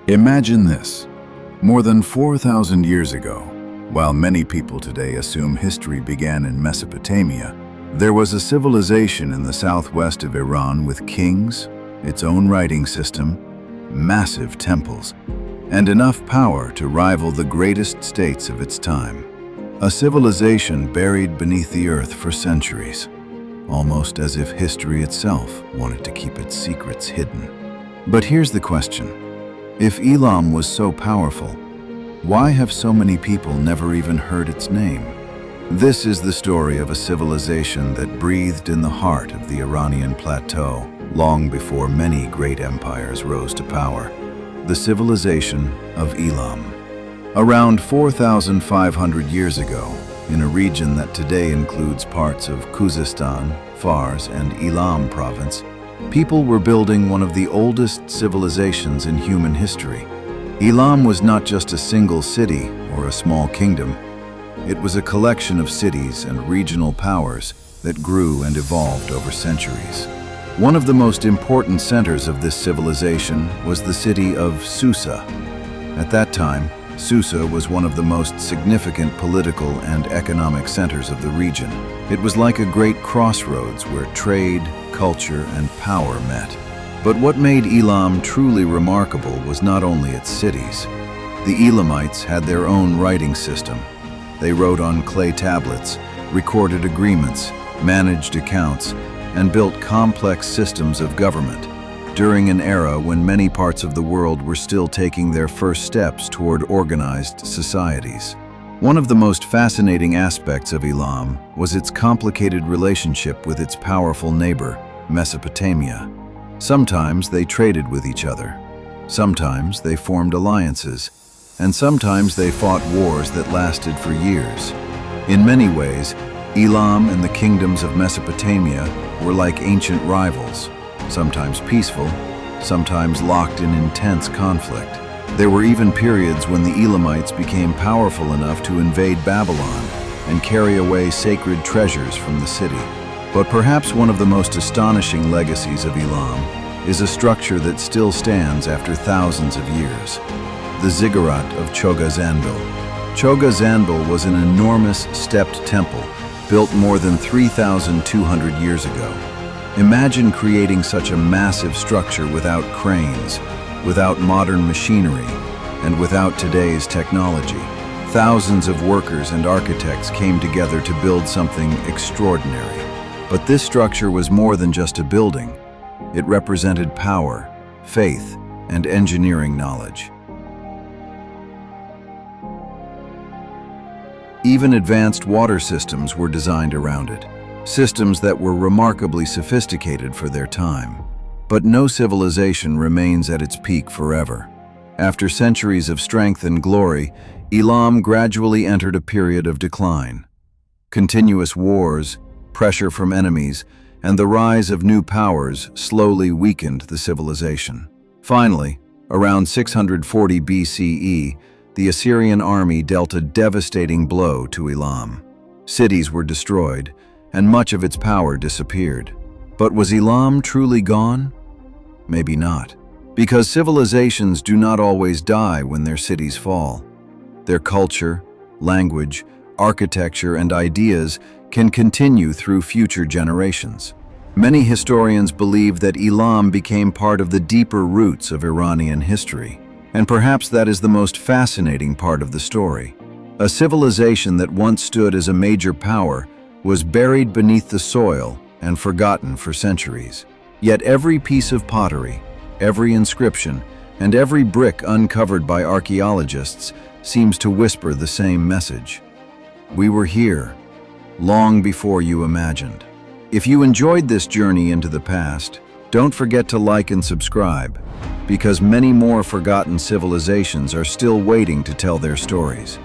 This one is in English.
Imagine this. More than 4,000 years ago, while many people today assume history began in Mesopotamia, there was a civilization in the southwest of Iran with kings, its own writing system, massive temples, and enough power to rival the greatest states of its time. A civilization buried beneath the earth for centuries, almost as if history itself wanted to keep its secrets hidden. But here's the question. If Elam was so powerful, why have so many people never even heard its name? This is the story of a civilization that breathed in the heart of the Iranian plateau long before many great empires rose to power. The civilization of Elam. Around 4,500 years ago, in a region that today includes parts of Khuzestan, Fars, and Elam province, people were building one of the oldest civilizations in human history. Elam was not just a single city or a small kingdom. It was a collection of cities and regional powers that grew and evolved over centuries. One of the most important centers of this civilization was the city of Susa. At that time, Susa was one of the most significant political and economic centers of the region. It was like a great crossroads where trade, culture, and power met. But what made Elam truly remarkable was not only its cities. The Elamites had their own writing system. They wrote on clay tablets, recorded agreements, managed accounts, and built complex systems of government during an era when many parts of the world were still taking their first steps toward organized societies. One of the most fascinating aspects of Elam was its complicated relationship with its powerful neighbor, Mesopotamia. Sometimes they traded with each other. Sometimes they formed alliances. And sometimes they fought wars that lasted for years. In many ways, Elam and the kingdoms of Mesopotamia were like ancient rivals, sometimes peaceful, sometimes locked in intense conflict. There were even periods when the Elamites became powerful enough to invade Babylon and carry away sacred treasures from the city. But perhaps one of the most astonishing legacies of Elam is a structure that still stands after thousands of years. The Ziggurat of Chogha Zanbil. Chogha Zanbil was an enormous stepped temple built more than 3,200 years ago. Imagine creating such a massive structure without cranes, without modern machinery, and without today's technology. Thousands of workers and architects came together to build something extraordinary. But this structure was more than just a building. It represented power, faith, and engineering knowledge. Even advanced water systems were designed around it, systems that were remarkably sophisticated for their time. But no civilization remains at its peak forever. After centuries of strength and glory, Elam gradually entered a period of decline. Continuous wars, pressure from enemies, and the rise of new powers slowly weakened the civilization. Finally, around 640 BCE, the Assyrian army dealt a devastating blow to Elam. Cities were destroyed, and much of its power disappeared. But was Elam truly gone? Maybe not. Because civilizations do not always die when their cities fall. Their culture, language, architecture, and ideas can continue through future generations. Many historians believe that Elam became part of the deeper roots of Iranian history. And perhaps that is the most fascinating part of the story. A civilization that once stood as a major power was buried beneath the soil and forgotten for centuries. Yet every piece of pottery, every inscription, and every brick uncovered by archaeologists seems to whisper the same message. We were here, long before you imagined. If you enjoyed this journey into the past, don't forget to like and subscribe, because many more forgotten civilizations are still waiting to tell their stories.